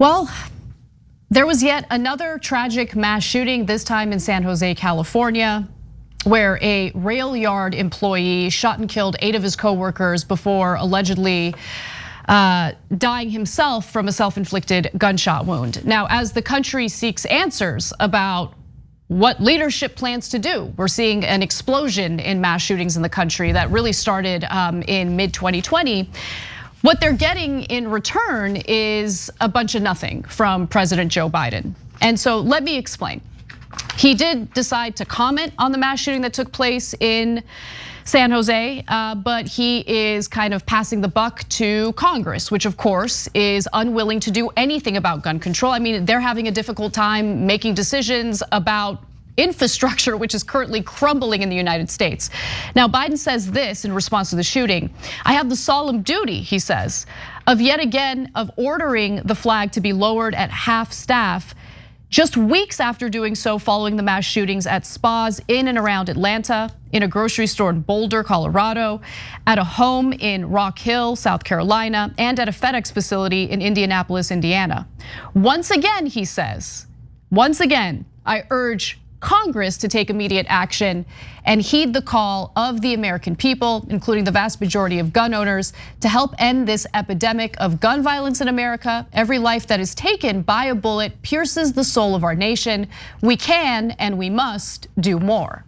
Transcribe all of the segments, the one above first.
Well, there was yet another tragic mass shooting, this time in San Jose, California, where a rail yard employee shot and killed 8 of his coworkers before allegedly dying himself from a self-inflicted gunshot wound. Now, as the country seeks answers about what leadership plans to do, we're seeing an explosion in mass shootings in the country that really started in mid-2020. What they're getting in return is a bunch of nothing from President Joe Biden. And so let me explain. He did decide to comment on the mass shooting that took place in San Jose, but he is kind of passing the buck to Congress, which of course is unwilling to do anything about gun control. I mean, they're having a difficult time making decisions about infrastructure, which is currently crumbling in the United States. Now, Biden says this in response to the shooting. I have the solemn duty, he says, of yet again of ordering the flag to be lowered at half staff, just weeks after doing so following the mass shootings at spas in and around Atlanta, in a grocery store in Boulder, Colorado, at a home in Rock Hill, South Carolina, and at a FedEx facility in Indianapolis, Indiana. Once again, he says, once again, I urge Congress to take immediate action and heed the call of the American people, including the vast majority of gun owners, to help end this epidemic of gun violence in America. Every life that is taken by a bullet pierces the soul of our nation. We can and we must do more.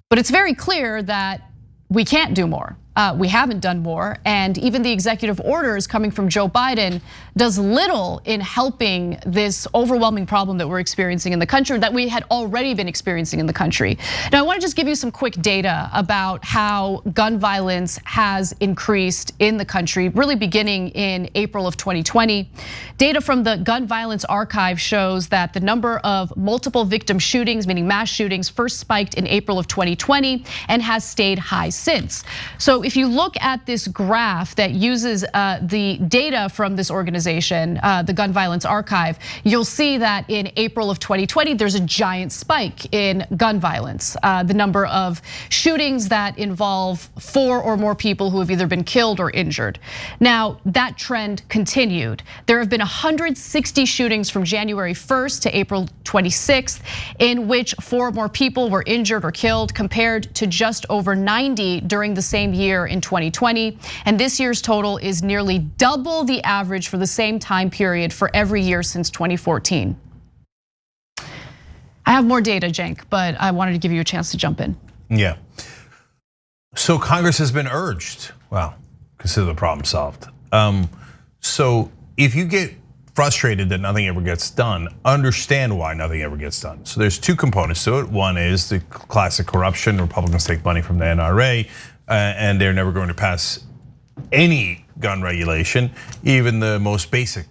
But it's very clear that we can't do more. We haven't done more, and even the executive orders coming from Joe Biden does little in helping this overwhelming problem that we're experiencing in the country, that we had already been experiencing in the country. Now, I want to just give you some quick data about how gun violence has increased in the country, really beginning in April of 2020. Data from the Gun Violence Archive shows that the number of multiple victim shootings, meaning mass shootings, first spiked in April of 2020 and has stayed high since. So if you look at this graph that uses the data from this organization, the Gun Violence Archive, you'll see that in April of 2020, there's a giant spike in gun violence. The number of shootings that involve 4 or more people who have either been killed or injured. Now, that trend continued. There have been 160 shootings from January 1st to April 26th, in which 4 or more people were injured or killed, compared to just over 90 during the same year in 2020, and this year's total is nearly double the average for the same time period for every year since 2014. I have more data, Cenk, but I wanted to give you a chance to jump in. Yeah. So Congress has been urged, well, consider the problem solved. So if you get frustrated that nothing ever gets done, understand why nothing ever gets done. So there's 2 components to it. One is the classic corruption. Republicans take money from the NRA, and they're never going to pass any gun regulation, even the most basic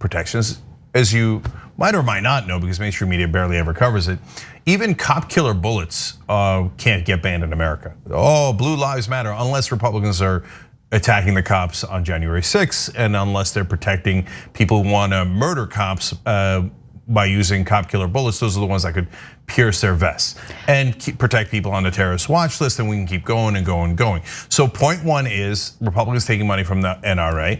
protections. As you might or might not know, because mainstream media barely ever covers it, even cop killer bullets can't get banned in America. Oh, blue lives matter, unless Republicans are attacking the cops on January 6th, and unless they're protecting people who want to murder cops by using cop killer bullets. Those are the ones that could pierce their vests and protect people on the terrorist watch list, and we can keep going and going and going. So point 1 is Republicans taking money from the NRA.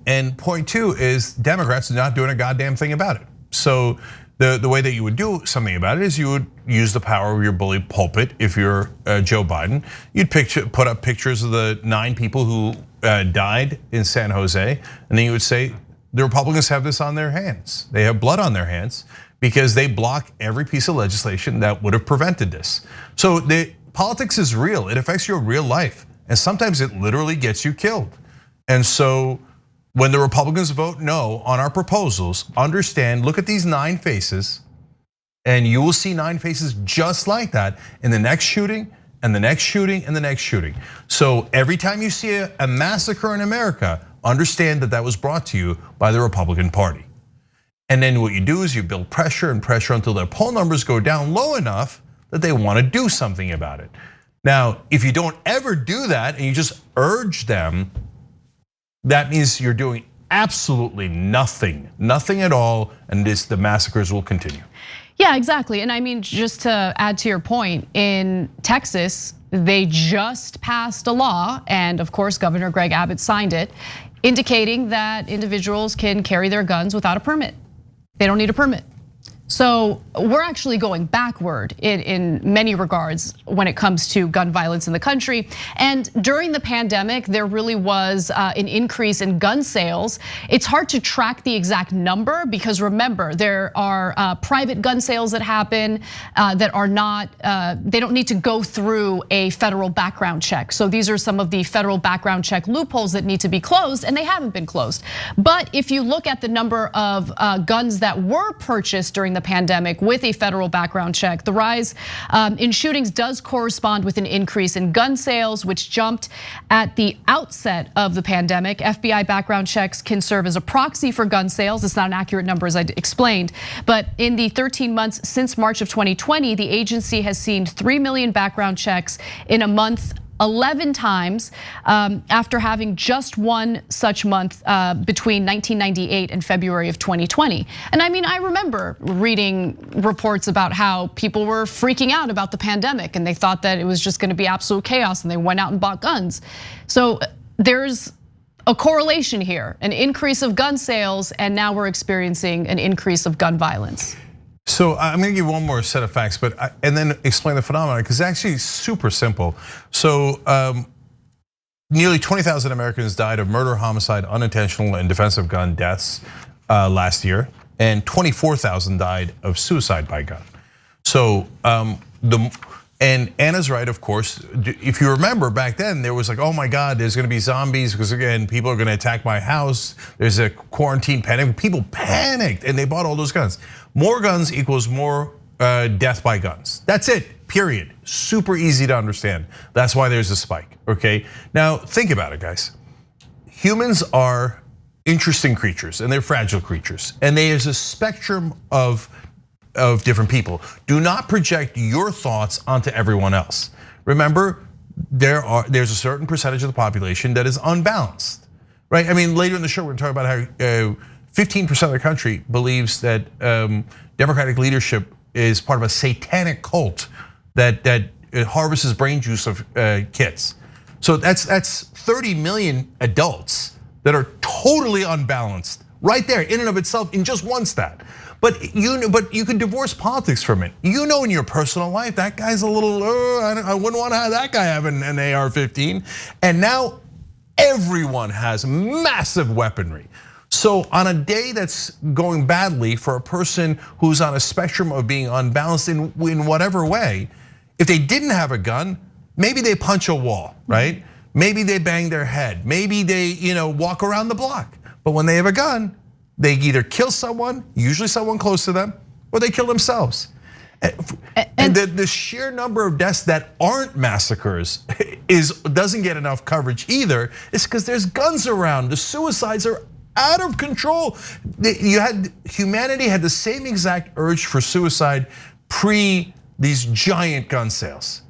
And point 2 is Democrats not doing a goddamn thing about it. So the way that you would do something about it is you would use the power of your bully pulpit. If you're Joe Biden, you'd put up pictures of the 9 people who died in San Jose, and then you would say, the Republicans have this on their hands. They have blood on their hands because they block every piece of legislation that would have prevented this. So the politics is real. It affects your real life, and sometimes it literally gets you killed. And so when the Republicans vote no on our proposals, understand, look at these 9 faces, and you will see 9 faces just like that in the next shooting, and the next shooting, and the next shooting. So every time you see a massacre in America, understand that that was brought to you by the Republican Party. And then what you do is you build pressure and pressure until their poll numbers go down low enough that they want to do something about it. Now, if you don't ever do that and you just urge them, that means you're doing absolutely nothing at all, and the massacres will continue. Yeah, exactly. And I mean, just to add to your point, in Texas, they just passed a law, and of course, Governor Greg Abbott signed it, indicating that individuals can carry their guns without a permit. They don't need a permit. So we're actually going backward in many regards when it comes to gun violence in the country. And during the pandemic, there really was an increase in gun sales. It's hard to track the exact number because remember, there are private gun sales that happen that are not, they don't need to go through a federal background check. So these are some of the federal background check loopholes that need to be closed, and they haven't been closed. But if you look at the number of guns that were purchased during the pandemic with a federal background check, the rise in shootings does correspond with an increase in gun sales, which jumped at the outset of the pandemic. FBI background checks can serve as a proxy for gun sales. It's not an accurate number, as I explained, but in the 13 months since March of 2020, the agency has seen 3 million background checks in a month, 11 times after having just one such month between 1998 and February of 2020. And I mean, I remember reading reports about how people were freaking out about the pandemic and they thought that it was just gonna be absolute chaos and they went out and bought guns. So there's a correlation here, an increase of gun sales, and now we're experiencing an increase of gun violence. So I'm gonna give one more set of facts, and then explain the phenomenon, because it's actually super simple. So nearly 20,000 Americans died of murder, homicide, unintentional, and defensive gun deaths last year, and 24,000 died of suicide by gun. So and Anna's right, of course. If you remember back then, there was like, oh my God, there's gonna be zombies because again, people are gonna attack my house. There's a quarantine pandemic. People panicked and they bought all those guns. More guns equals more death by guns. That's it, period. Super easy to understand. That's why there's a spike, okay? Now, think about it, guys. Humans are interesting creatures and they're fragile creatures. And there's a spectrum of different people. Do not project your thoughts onto everyone else. Remember, there's a certain percentage of the population that is unbalanced, right? I mean, later in the show, we're gonna talk about how 15% of the country believes that Democratic leadership is part of a satanic cult that harvests brain juice of kids. So that's 30 million adults that are totally unbalanced, right there in and of itself in just one stat. But you can divorce politics from it. You know, in your personal life, that guy's a little. I wouldn't want to have that guy have an AR-15. And now everyone has massive weaponry. So on a day that's going badly for a person who's on a spectrum of being unbalanced in whatever way, if they didn't have a gun, maybe they punch a wall, right? Maybe they bang their head. Maybe they walk around the block. But when they have a gun, they either kill someone, usually someone close to them, or they kill themselves. And the sheer number of deaths that aren't massacres doesn't get enough coverage either. It's because there's guns around. The suicides are out of control. Humanity had the same exact urge for suicide pre these giant gun sales.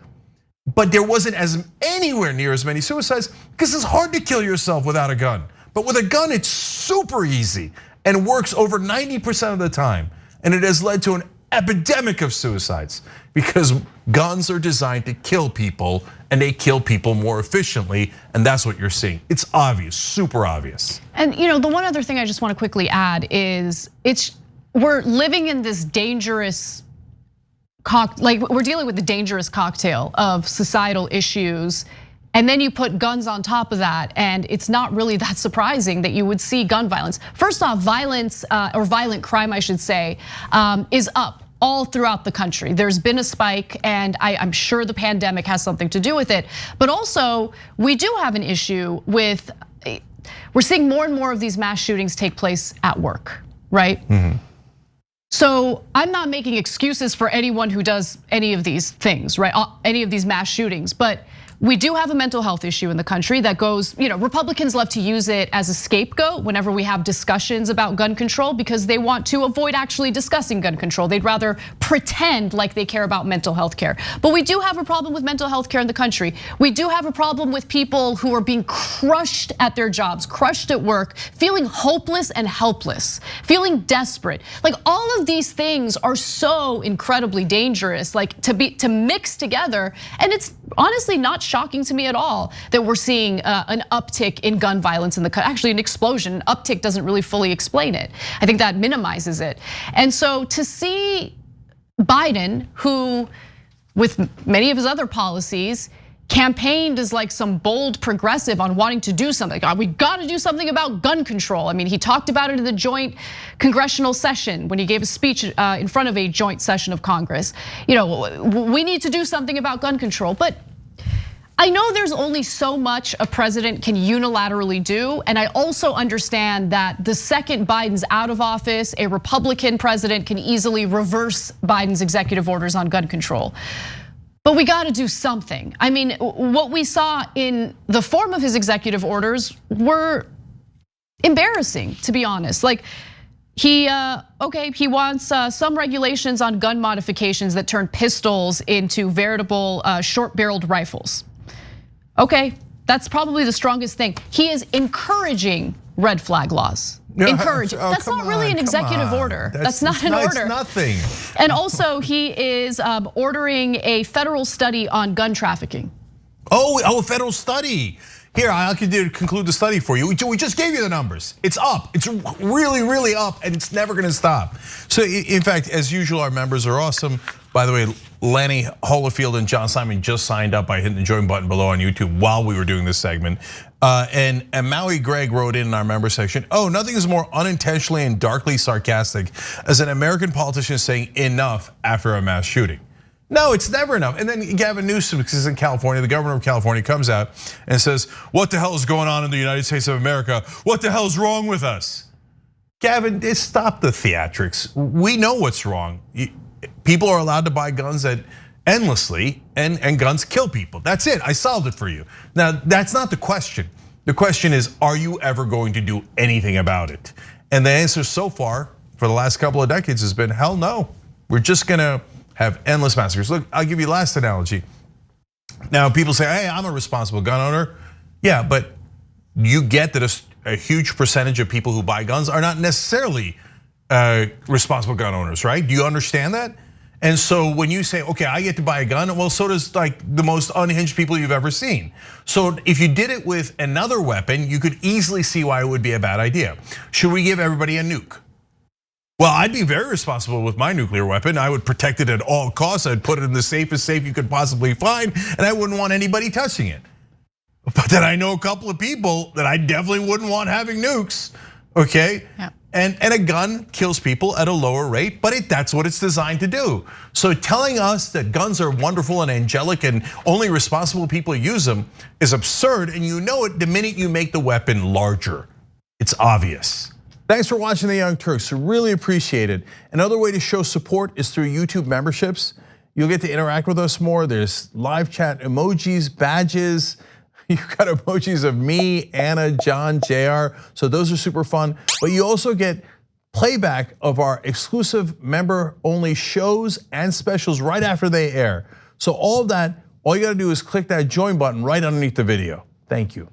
But there wasn't anywhere near as many suicides because it's hard to kill yourself without a gun. But with a gun, it's super easy and works over 90% of the time. And it has led to an epidemic of suicides because guns are designed to kill people and they kill people more efficiently, and that's what you're seeing. It's obvious, super obvious. And the one other thing I just want to quickly add is we're living in this dangerous we're dealing with the dangerous cocktail of societal issues. And then you put guns on top of that, and it's not really that surprising that you would see gun violence. First off, violence or violent crime, I should say, is up all throughout the country. There's been a spike, and I'm sure the pandemic has something to do with it. But also, we do have an issue with, we're seeing more and more of these mass shootings take place at work, right? So I'm not making excuses for anyone who does any of these things, right? Any of these mass shootings, but we do have a mental health issue in the country that goes, Republicans love to use it as a scapegoat whenever we have discussions about gun control because they want to avoid actually discussing gun control. They'd rather pretend like they care about mental health care. But we do have a problem with mental health care in the country. We do have a problem with people who are being crushed at their jobs, crushed at work, feeling hopeless and helpless, feeling desperate. Like all of these things are so incredibly dangerous, like to mix together. And it's honestly not shocking to me at all that we're seeing an uptick in gun violence in the country, actually an explosion. An uptick doesn't really fully explain it. I think that minimizes it. And so to see Biden, who with many of his other policies, campaigned as like some bold progressive on wanting to do something. We got to do something about gun control. I mean, he talked about it in the joint congressional session when he gave a speech in front of a joint session of Congress. We need to do something about gun control, but I know there's only so much a president can unilaterally do, and I also understand that the second Biden's out of office, a Republican president can easily reverse Biden's executive orders on gun control. But we got to do something. I mean, what we saw in the form of his executive orders were embarrassing, to be honest. Like he wants some regulations on gun modifications that turn pistols into veritable short-barreled rifles. Okay, that's probably the strongest thing. He is encouraging red flag laws. Encouraging. That's not really an executive order. That's not an order. It's nothing. And also, he is ordering a federal study on gun trafficking. Oh, a federal study. Here, I can conclude the study for you. We just gave you the numbers. It's up. It's really, really up, and it's never gonna stop. So, in fact, as usual, our members are awesome. By the way, Lanny Holofield and John Simon just signed up by hitting the join button below on YouTube while we were doing this segment. And Maui Greg wrote in our member section, oh, nothing is more unintentionally and darkly sarcastic as an American politician saying enough after a mass shooting. No, it's never enough. And then Gavin Newsom, because he's in California, the governor of California comes out and says, what the hell is going on in the United States of America? What the hell is wrong with us? Gavin, stop the theatrics. We know what's wrong. People are allowed to buy guns endlessly, and guns kill people. That's it, I solved it for you. Now, that's not the question. The question is, are you ever going to do anything about it? And the answer so far, for the last couple of decades, has been, hell no. We're just gonna have endless massacres. Look, I'll give you the last analogy. Now, people say, hey, I'm a responsible gun owner. Yeah, but you get that a huge percentage of people who buy guns are not necessarily responsible gun owners, right? Do you understand that? And so when you say, okay, I get to buy a gun, well, so does like the most unhinged people you've ever seen. So if you did it with another weapon, you could easily see why it would be a bad idea. Should we give everybody a nuke? Well, I'd be very responsible with my nuclear weapon. I would protect it at all costs. I'd put it in the safest safe you could possibly find, and I wouldn't want anybody touching it. But then I know a couple of people that I definitely wouldn't want having nukes, okay? Yeah. And a gun kills people at a lower rate, but that's what it's designed to do. So telling us that guns are wonderful and angelic and only responsible people use them is absurd, and you know it the minute you make the weapon larger. It's obvious. Thanks for watching The Young Turks, really appreciate it. Another way to show support is through YouTube memberships. You'll get to interact with us more. There's live chat emojis, badges. You've got emojis of me, Anna, John, JR, so those are super fun. But you also get playback of our exclusive member-only shows and specials right after they air. So all of that, all you gotta do is click that join button right underneath the video. Thank you.